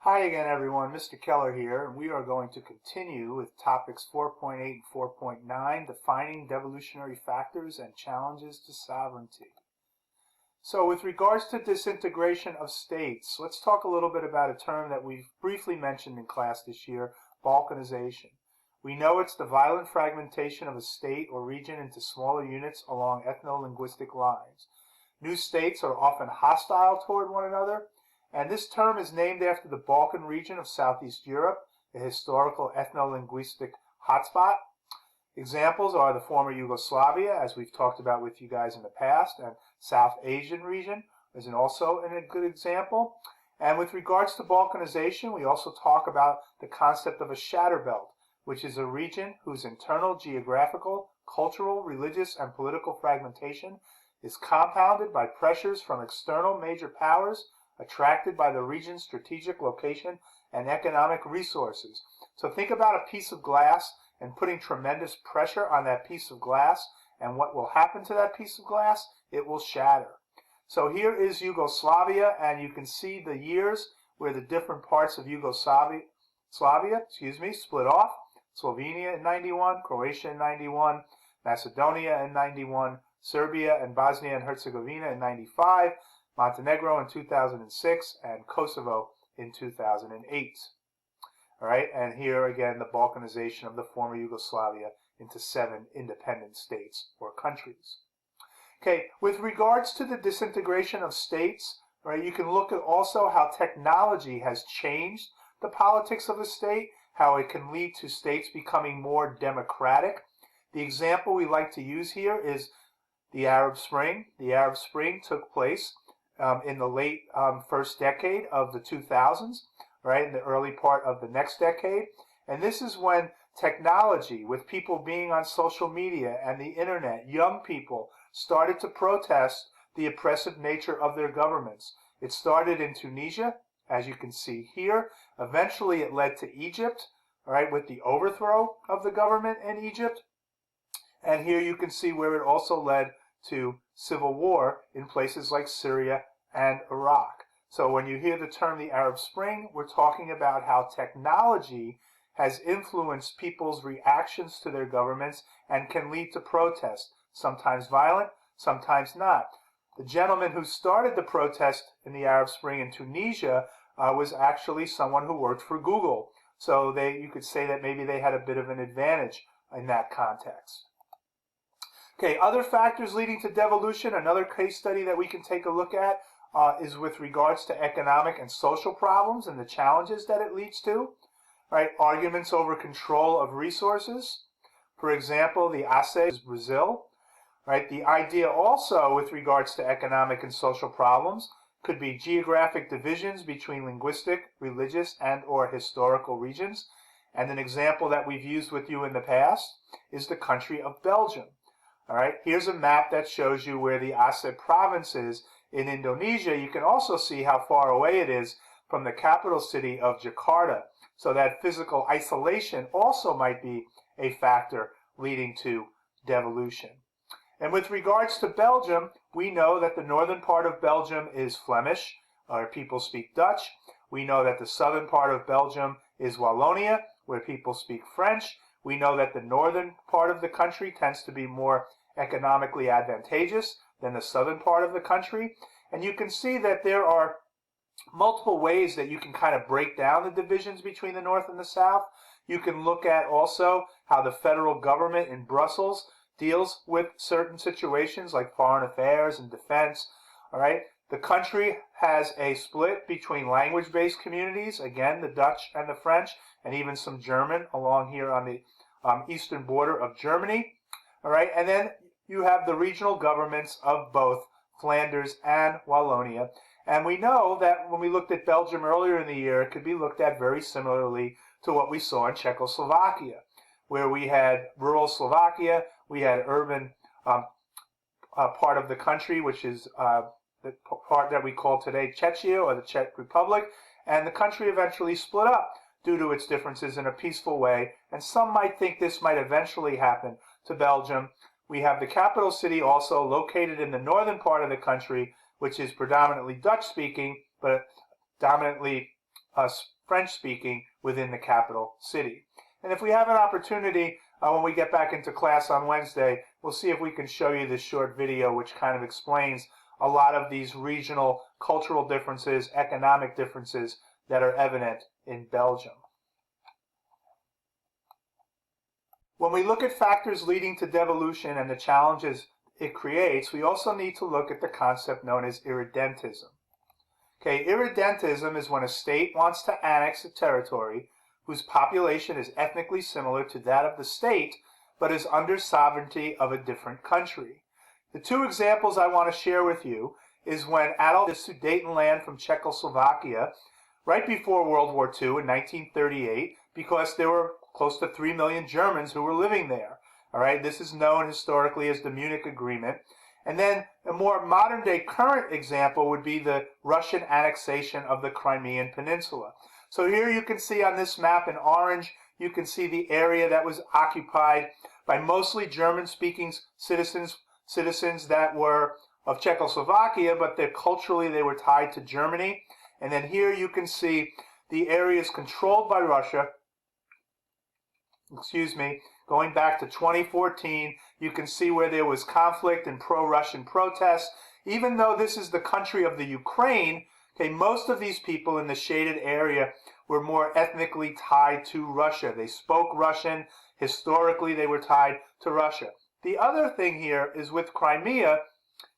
Hi again, everyone. Mr. Keller here, and we are going to continue with topics 4.8 and 4.9, defining devolutionary factors and challenges to sovereignty. So with regards to disintegration of states, let's talk a little bit about a term that we've briefly mentioned in class this year, balkanization. We know it's the violent fragmentation of a state or region into smaller units along ethno-linguistic lines. New states are often hostile toward one another, and this term is named after the Balkan region of Southeast Europe, a historical ethno-linguistic hotspot. Examples are the former Yugoslavia, as we've talked about with you guys in the past, and South Asian region is also a good example. And with regards to balkanization, we also talk about the concept of a shatter belt, which is a region whose internal geographical, cultural, religious, and political fragmentation is compounded by pressures from external major powers attracted by the region's strategic location and economic resources. So think about a piece of glass and putting tremendous pressure on that piece of glass, and what will happen to that piece of glass? It will shatter. So here is Yugoslavia, and you can see the years where the different parts of Yugoslavia split off. Slovenia in 91, Croatia in 91, Macedonia in 91, Serbia and Bosnia and Herzegovina in 95, Montenegro in 2006, and Kosovo in 2008. All right, and here again the balkanization of the former Yugoslavia into 7 independent states or countries. Okay, with regards to the disintegration of states, right, you can look at also how technology has changed the politics of a state, how it can lead to states becoming more democratic. The example we like to use here is the Arab Spring. The Arab Spring took place in the late first decade of the 2000s, right, in the early part of the next decade. And this is when technology, with people being on social media and the internet, young people started to protest the oppressive nature of their governments. It started in Tunisia, as you can see here. Eventually it led to Egypt, right, with the overthrow of the government in Egypt. And here you can see where it also led to civil war in places like Syria and Iraq. So when you hear the term the Arab Spring, we're talking about how technology has influenced people's reactions to their governments and can lead to protest, sometimes violent, sometimes not. The gentleman who started the protest in the Arab Spring in Tunisia was actually someone who worked for Google. So you could say that maybe they had a bit of an advantage in that context. Okay, other factors leading to devolution, another case study that we can take a look at is with regards to economic and social problems and the challenges that it leads to. Right, arguments over control of resources. For example, the ASE is Brazil. Right, the idea also with regards to economic and social problems could be geographic divisions between linguistic, religious, and or historical regions. And an example that we've used with you in the past is the country of Belgium. All right, here's a map that shows you where the ASE province is in Indonesia. You can also see how far away it is from the capital city of Jakarta. So that physical isolation also might be a factor leading to devolution. And with regards to Belgium, we know that the northern part of Belgium is Flemish, or people speak Dutch. We know that the southern part of Belgium is Wallonia, where people speak French. We know that the northern part of the country tends to be more economically advantageous than the southern part of the country. And you can see that there are multiple ways that you can kind of break down the divisions between the north and the south. You can look at also how the federal government in Brussels deals with certain situations like foreign affairs and defense. All right, the country has a split between language-based communities, again, the Dutch and the French, and even some German along here on the eastern border of Germany. All right, and then you have the regional governments of both Flanders and Wallonia. And we know that when we looked at Belgium earlier in the year, it could be looked at very similarly to what we saw in Czechoslovakia, where we had rural Slovakia, we had urban part of the country, which is the part that we call today Czechia, or the Czech Republic, and the country eventually split up due to its differences in a peaceful way, and some might think this might eventually happen to Belgium. We have the capital city also located in the northern part of the country, which is predominantly Dutch-speaking, but dominantly French-speaking within the capital city. And if we have an opportunity, when we get back into class on Wednesday, we'll see if we can show you this short video which kind of explains a lot of these regional cultural differences, economic differences that are evident in Belgium. When we look at factors leading to devolution and the challenges it creates, we also need to look at the concept known as irredentism. Okay, irredentism is when a state wants to annex a territory whose population is ethnically similar to that of the state, but is under sovereignty of a different country. The two examples I want to share with you is when Adolf the Sudetenland from Czechoslovakia, right before World War II in 1938, because there were close to 3 million Germans who were living there. All right, this is known historically as the Munich Agreement. And then a more modern-day current example would be the Russian annexation of the Crimean Peninsula. So here you can see on this map in orange, you can see the area that was occupied by mostly German-speaking citizens that were of Czechoslovakia, but culturally they were tied to Germany. And then here you can see the areas controlled by Russia, going back to 2014, you can see where there was conflict and pro-Russian protests. Even though this is the country of the Ukraine, okay, most of these people in the shaded area were more ethnically tied to Russia. They spoke Russian. Historically, they were tied to Russia. The other thing here is with Crimea,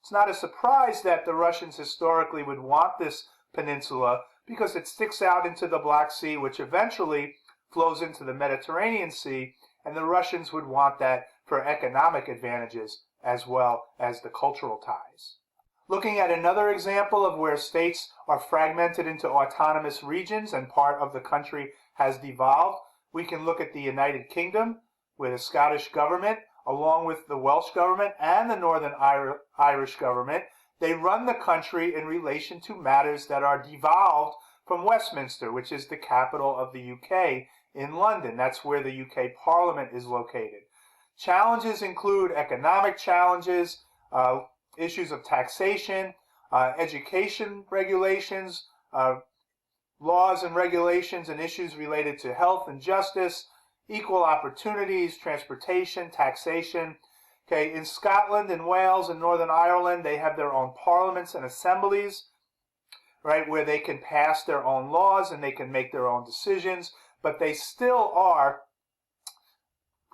it's not a surprise that the Russians historically would want this peninsula because it sticks out into the Black Sea, which eventually flows into the Mediterranean Sea, and the Russians would want that for economic advantages as well as the cultural ties. Looking at another example of where states are fragmented into autonomous regions and part of the country has devolved, we can look at the United Kingdom, where the Scottish government, along with the Welsh government and the Northern Irish government, they run the country in relation to matters that are devolved from Westminster, which is the capital of the UK, in London. That's where the UK Parliament is located. Challenges include economic challenges, issues of taxation, education regulations, laws and regulations and issues related to health and justice, equal opportunities, transportation, taxation. Okay, in Scotland and Wales and Northern Ireland, they have their own parliaments and assemblies, right, where they can pass their own laws and they can make their own decisions, but they still are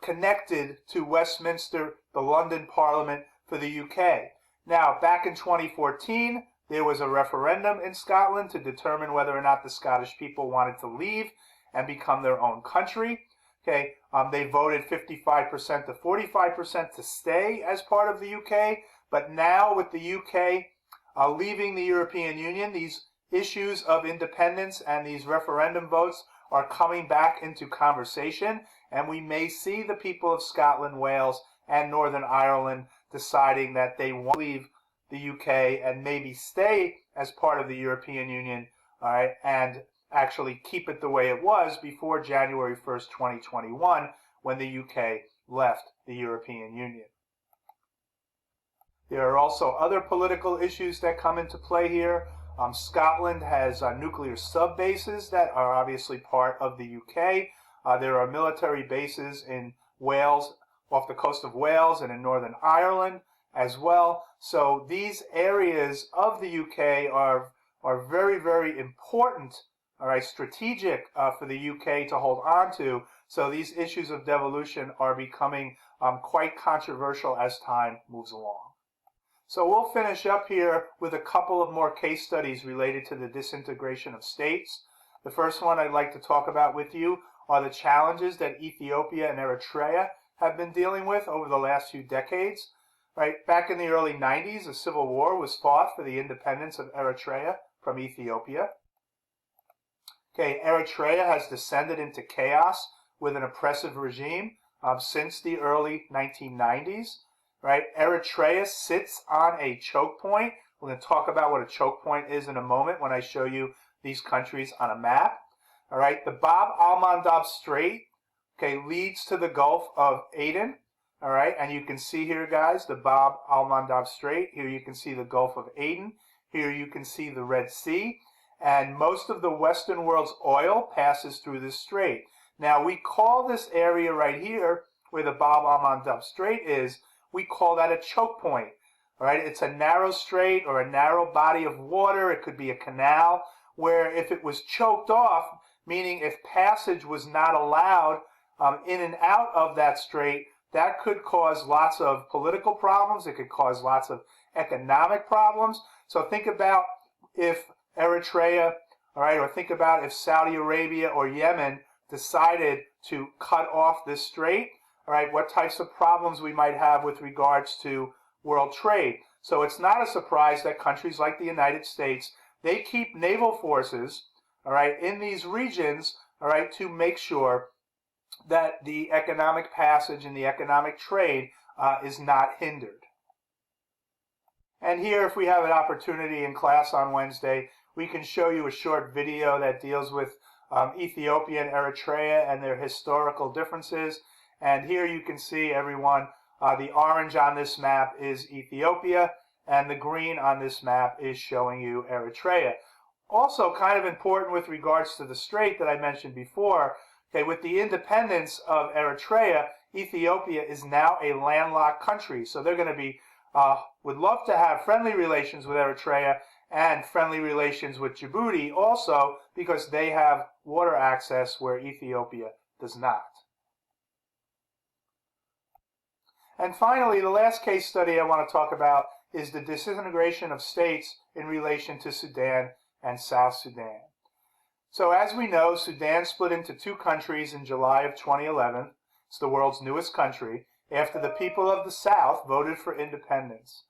connected to Westminster, the London Parliament for the UK. Now, back in 2014, there was a referendum in Scotland to determine whether or not the Scottish people wanted to leave and become their own country. Okay, they voted 55% to 45% to stay as part of the UK, but now with the UK leaving the European Union, these issues of independence and these referendum votes are coming back into conversation, and we may see the people of Scotland, Wales, and Northern Ireland deciding that they want to leave the UK and maybe stay as part of the European Union, all right, and actually keep it the way it was before January 1st, 2021, when the UK left the European Union. There are also other political issues that come into play here. Scotland has nuclear sub-bases that are obviously part of the UK. There are military bases in Wales, off the coast of Wales, and in Northern Ireland as well. So these areas of the UK are very, very important, all right, strategic for the UK to hold on to. So these issues of devolution are becoming quite controversial as time moves along. So we'll finish up here with a couple of more case studies related to the disintegration of states. The first one I'd like to talk about with you are the challenges that Ethiopia and Eritrea have been dealing with over the last few decades. Right, back in the early 90s, a civil war was fought for the independence of Eritrea from Ethiopia. Okay, Eritrea has descended into chaos with an oppressive regime since the early 1990s. Right, Eritrea sits on a choke point. We're going to talk about what a choke point is in a moment when I show you these countries on a map. All right, the Bab al-Mandab Strait, okay, leads to the Gulf of Aden. All right, and you can see here, guys, the Bab al-Mandab Strait. Here you can see the Gulf of Aden. Here you can see the Red Sea. and most of the Western world's oil passes through this strait. Now, we call this area right here, where the Bab el-Mandeb Strait is, we call that a choke point. All right, it's a narrow strait or a narrow body of water. It could be a canal where if it was choked off, meaning if passage was not allowed in and out of that strait, that could cause lots of political problems. It could cause lots of economic problems. So think about if Eritrea, all right, or think about if Saudi Arabia or Yemen decided to cut off this strait, all right, what types of problems we might have with regards to world trade. So it's not a surprise that countries like the United States, they keep naval forces, all right, in these regions, all right, to make sure that the economic passage and the economic trade is not hindered. And here, if we have an opportunity in class on Wednesday, we can show you a short video that deals with Ethiopia and Eritrea and their historical differences. And here you can see, everyone, the orange on this map is Ethiopia, and the green on this map is showing you Eritrea. Also, kind of important with regards to the strait that I mentioned before, okay, with the independence of Eritrea, Ethiopia is now a landlocked country. So they're going to be, would love to have friendly relations with Eritrea and friendly relations with Djibouti also, because they have water access where Ethiopia does not. And finally, the last case study I want to talk about is the disintegration of states in relation to Sudan and South Sudan. So as we know, Sudan split into two countries in July of 2011. It's the world's newest country, after the people of the South voted for independence.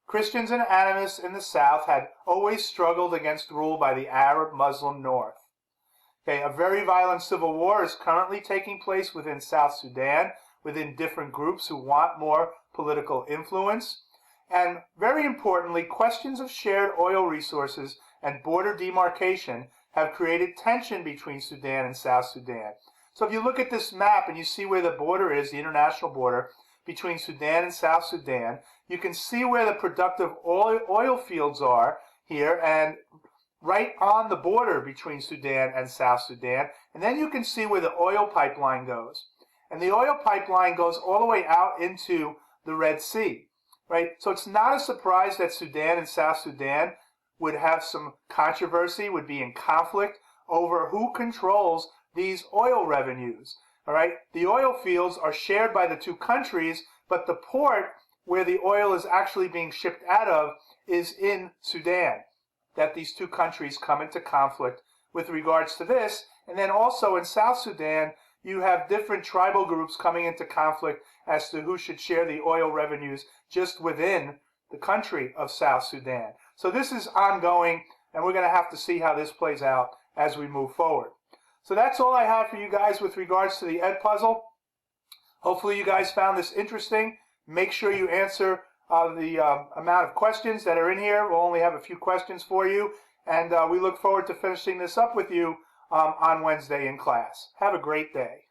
Christians and animists in the South had always struggled against rule by the Arab Muslim North. Okay, a very violent civil war is currently taking place within South Sudan, within different groups who want more political influence. And very importantly, questions of shared oil resources and border demarcation have created tension between Sudan and South Sudan. So if you look at this map and you see where the border is, the international border between Sudan and South Sudan, you can see where the productive oil fields are here, and right on the border between Sudan and South Sudan. And then you can see where the oil pipeline goes. And the oil pipeline goes all the way out into the Red Sea, right? So it's not a surprise that Sudan and South Sudan would have some controversy, would be in conflict over who controls these oil revenues, all right? The oil fields are shared by the two countries, but the port where the oil is actually being shipped out of is in Sudan, that these two countries come into conflict with regards to this. And then also in South Sudan, you have different tribal groups coming into conflict as to who should share the oil revenues just within the country of South Sudan. So this is ongoing, and we're going to have to see how this plays out as we move forward. So that's all I have for you guys with regards to the EdPuzzle. Hopefully you guys found this interesting. Make sure you answer the amount of questions that are in here. We'll only have a few questions for you, and we look forward to finishing this up with you on Wednesday in class. Have a great day.